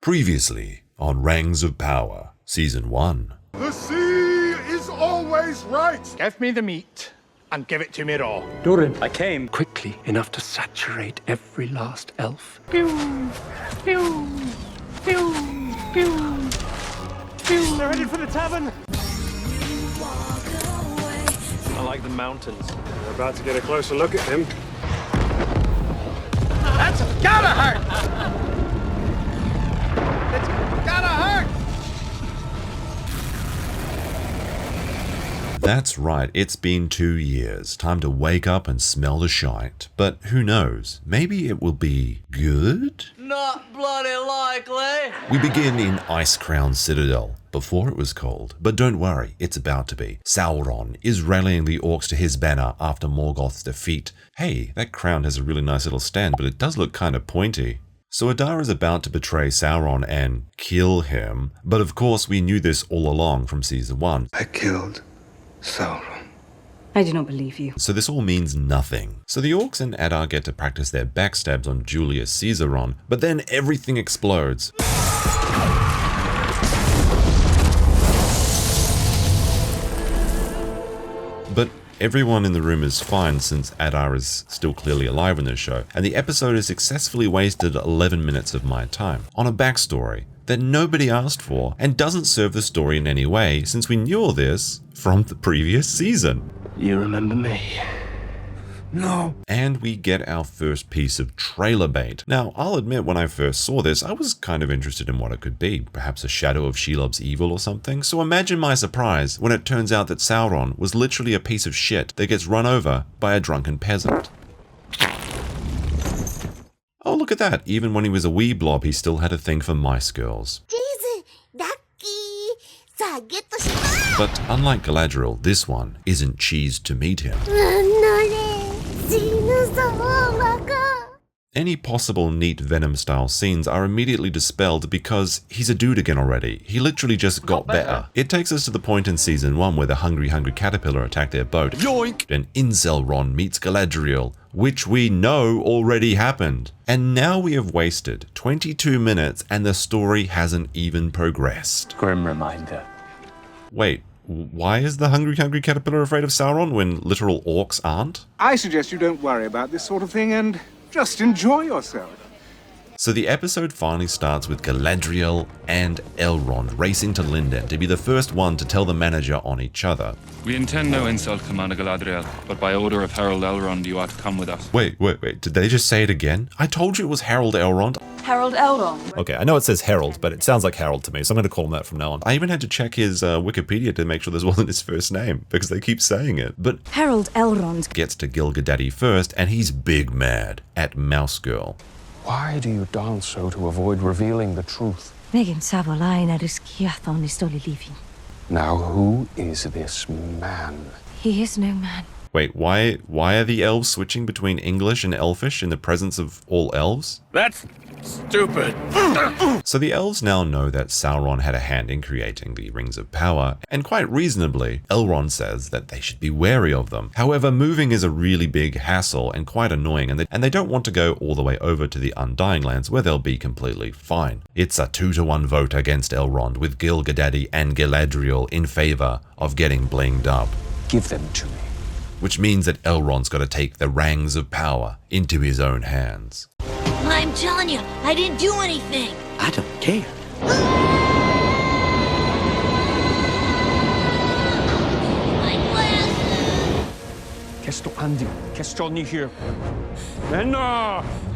Previously on Rings of Power, Season 1. The sea is always right! Give me the meat, and give it to me raw. Durin, I came quickly enough to saturate every last elf. Pew, pew, pew, pew, pew. They're headed for the tavern. I like the mountains. We're about to get a closer look at him. That's gotta hurt! It's gotta hurt! That's right, it's been 2 years. Time to wake up and smell the shite. But who knows? Maybe it will be good? Not bloody likely. We begin in Icecrown Citadel, before it was called. But don't worry, it's about to be. Sauron is rallying the orcs to his banner after Morgoth's defeat. Hey, that crown has a really nice little stand, but it does look kind of pointy. So Adar is about to betray Sauron and kill him, but of course we knew this all along from Season 1. I killed Sauron. I do not believe you. So this all means nothing. So the orcs and Adar get to practice their backstabs on Julius Caesaron, but then everything explodes. But everyone in the room is fine since Adar is still clearly alive in this show, and the episode has successfully wasted 11 minutes of my time on a backstory that nobody asked for and doesn't serve the story in any way since we knew all this from the previous season. You remember me? No. And we get our first piece of trailer bait. Now, I'll admit when I first saw this, I was kind of interested in what it could be, perhaps a shadow of Shelob's evil or something. So imagine my surprise when it turns out that Sauron was literally a piece of shit that gets run over by a drunken peasant. Oh, look at that. Even when he was a wee blob, he still had a thing for mice girls. But unlike Galadriel, this one isn't cheesed to meet him. Any possible neat Venom-style scenes are immediately dispelled because he's a dude again already. He literally just got better. It takes us to the point in Season 1 where the hungry caterpillar attacked their boat. Yoink! And Incel Ron meets Galadriel, which we know already happened. And now we have wasted 22 minutes and the story hasn't even progressed. Grim reminder. Wait, why is the hungry caterpillar afraid of Sauron when literal orcs aren't? I suggest you don't worry about this sort of thing and just enjoy yourself. So the episode finally starts with Galadriel and Elrond racing to Linden to be the first one to tell the manager on each other. We intend no insult, Commander Galadriel, but by order of Harold Elrond, you ought to come with us. Wait, did they just say it again? I told you it was Harold Elrond. Harold Elrond. Okay, I know it says Harold, but it sounds like Harold to me, so I'm going to call him that from now on. I even had to check his Wikipedia to make sure this wasn't his first name, because they keep saying it. But Harold Elrond gets to Gil-Gadaddy first, and he's big mad at Mouse Girl. Why do you dance so to avoid revealing the truth? Now, who is this man? He is no man. Wait, why are the elves switching between English and Elfish in the presence of all elves? That's stupid. So the elves now know that Sauron had a hand in creating the Rings of Power, and quite reasonably, Elrond says that they should be wary of them. However, moving is a really big hassle and quite annoying, and they don't want to go all the way over to the Undying Lands where they'll be completely fine. It's a 2-to-1 vote against Elrond, with Gil-Gadaddy and Galadriel in favor of getting blinged up. Give them to me. Which means that Elrond's got to take the Rings of Power into his own hands. I'm telling you, I didn't do anything. I don't care. My glasses.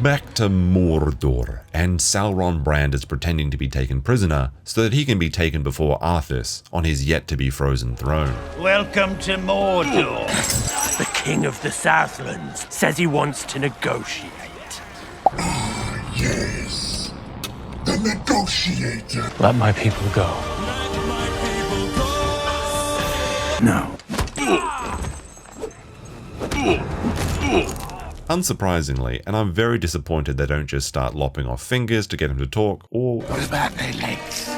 Back to Mordor, and Sauron Brand is pretending to be taken prisoner so that he can be taken before Arthas on his yet-to-be-frozen throne. Welcome to Mordor. The king of the Southlands says he wants to negotiate. Yes, the negotiator. Let my people go. No. Unsurprisingly, and I'm very disappointed they don't just start lopping off fingers to get him to talk, or... What about their legs?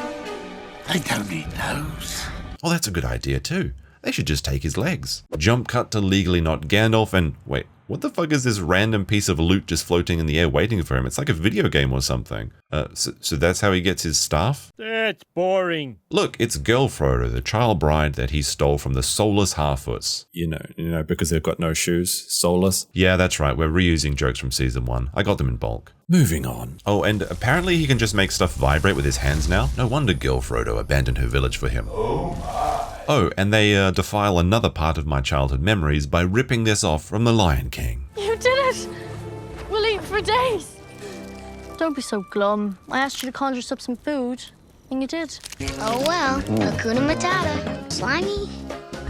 They don't need those. Oh, that's a good idea too. They should just take his legs. Jump cut to Legally Not Gandalf and... Wait, What the fuck is this random piece of loot just floating in the air waiting for him? It's like a video game or something. So that's how he gets his stuff? That's boring. Look, it's Girl Frodo, the child bride that he stole from the soulless Harfoots. You know, because they've got no shoes. Soulless. Yeah, that's right. We're reusing jokes from season 1. I got them in bulk. Moving on. Oh, and apparently he can just make stuff vibrate with his hands now. No wonder Girl Frodo abandoned her village for him. Oh, and they defile another part of my childhood memories by ripping this off from The Lion King. You did it! We'll eat for days. Don't be so glum. I asked you to conjure up some food, and you did. Oh well, Hakuna Matata. Slimy,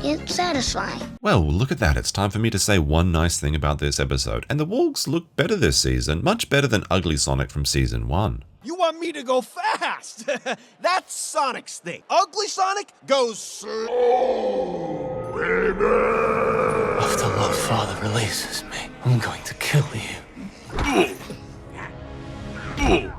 yet satisfying. Well, look at that. It's time for me to say one nice thing about this episode. And the Wargs look better this season, much better than Ugly Sonic from season 1. You want me to go fast? That's Sonic's thing. Ugly Sonic goes slow, baby. If the Lord Father releases me, I'm going to kill you.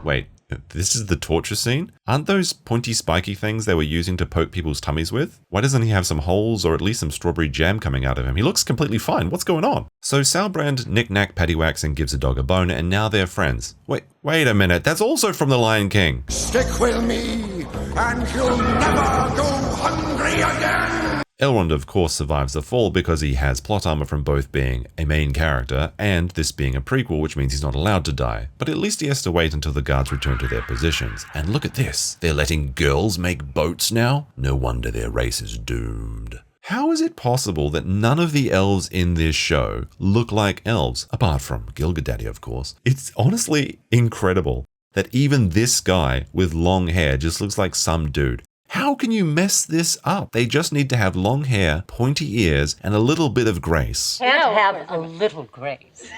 Wait, this is the torture scene? Aren't those pointy spiky things they were using to poke people's tummies with? Why doesn't he have some holes or at least some strawberry jam coming out of him? He looks completely fine. What's going on? So Salbrand knick-knack paddywhacks and gives a dog a bone, and now they're friends. Wait a minute. That's also from The Lion King. Stick with me, and you'll never go hungry again. Elrond, of course, survives the fall because he has plot armor from both being a main character and this being a prequel, which means he's not allowed to die. But at least he has to wait until the guards return to their positions. And look at this. They're letting girls make boats now? No wonder their race is doomed. How is it possible that none of the elves in this show look like elves, apart from Gilgadaddy, of course? It's honestly incredible that even this guy with long hair just looks like some dude. How can you mess this up? They just need to have long hair, pointy ears, and a little bit of grace. Can't have a little grace.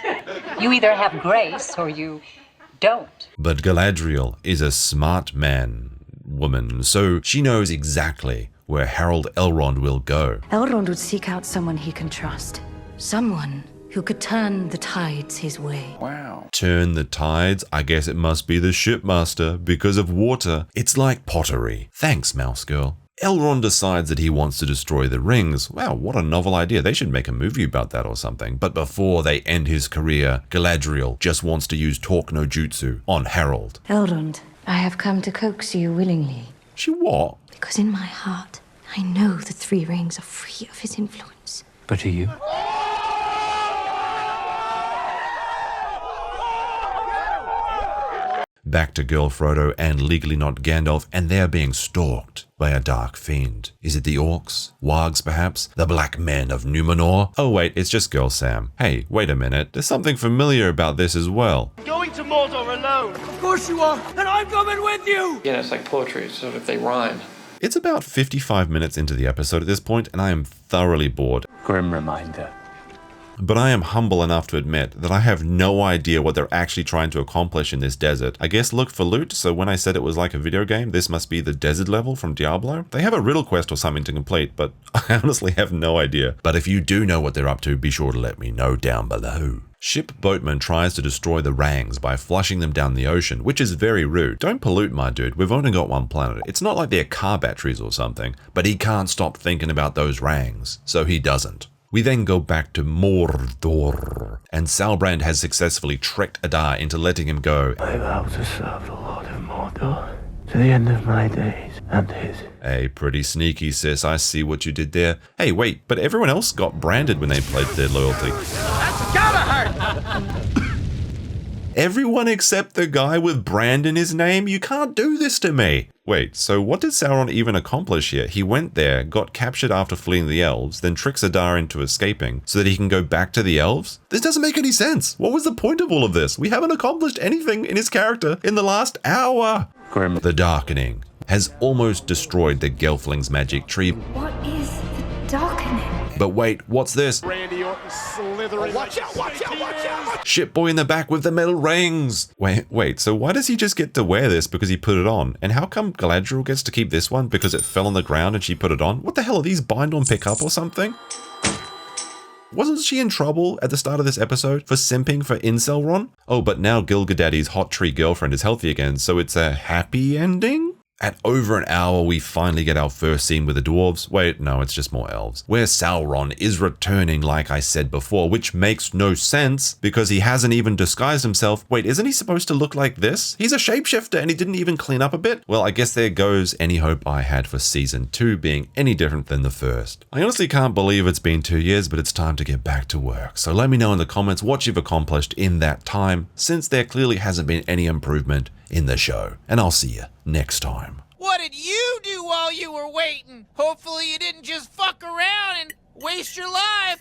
You either have grace or you don't. But Galadriel is a smart woman, so she knows exactly where Harold Elrond will go. Elrond would seek out someone he can trust. Someone who could turn the tides his way. Wow. Turn the tides? I guess it must be the shipmaster because of water. It's like pottery. Thanks, Mouse Girl. Elrond decides that he wants to destroy the rings. Wow, what a novel idea. They should make a movie about that or something. But before they end his career, Galadriel just wants to use Talk no Jutsu on Harold. Elrond, I have come to coax you willingly. She what? Because in my heart, I know the 3 rings are free of his influence. But are you? Back to Girl Frodo and Legally Not Gandalf, and they're being stalked by a dark fiend. Is it the orcs? Wargs, perhaps? The black men of Numenor? Oh wait, it's just Girl Sam. Hey, wait a minute. There's something familiar about this as well. Going to Mordor alone. Of course you are, and I'm coming with you. Yeah, it's like poetry, so if they rhyme. It's about 55 minutes into the episode at this point, and I am thoroughly bored. Grim reminder. But I am humble enough to admit that I have no idea what they're actually trying to accomplish in this desert. I guess look for loot, so when I said it was like a video game, this must be the desert level from Diablo. They have a riddle quest or something to complete, but I honestly have no idea. But if you do know what they're up to, be sure to let me know down below. Ship Boatman tries to destroy the Rangs by flushing them down the ocean, which is very rude. Don't pollute, my dude. We've only got one planet. It's not like they're car batteries or something, but he can't stop thinking about those Rangs, so he doesn't. We then go back to Mordor, and Salbrand has successfully tricked Adar into letting him go. I vow to serve the Lord of Mordor to the end of my days and his. Hey, pretty sneaky, sis. I see what you did there. Hey, wait, but everyone else got branded when they pledged their loyalty. That's gotta hurt. Everyone except the guy with Brand in his name? You can't do this to me. Wait, so what did Sauron even accomplish here? He went there, got captured after fleeing the elves, then tricks Adar into escaping so that he can go back to the elves? This doesn't make any sense. What was the point of all of this? We haven't accomplished anything in his character in the last hour. Grim. The Darkening has almost destroyed the Gelfling's magic tree. What is the darkening? But wait, what's this? Randy Orton slithering. Watch out, watch out, watch out. Ship boy in the back with the metal rings. Wait, so why does he just get to wear this because he put it on? And how come Galadriel gets to keep this one because it fell on the ground and she put it on? What the hell are these bind on pick up or something? Wasn't she in trouble at the start of this episode for simping for Incelron? Oh, but now Gilgadaddy's hot tree girlfriend is healthy again, so it's a happy ending? At over an hour, we finally get our first scene with the dwarves. Wait, no, it's just more elves. Where Sauron is returning, like I said before, which makes no sense because he hasn't even disguised himself. Wait, isn't he supposed to look like this? He's a shapeshifter and he didn't even clean up a bit? Well, I guess there goes any hope I had for season 2 being any different than the first. I honestly can't believe it's been 2 years, but it's time to get back to work. So let me know in the comments what you've accomplished in that time, since there clearly hasn't been any improvement in the show. And I'll see you next time. What did you do while you were waiting? Hopefully you didn't just fuck around and waste your life.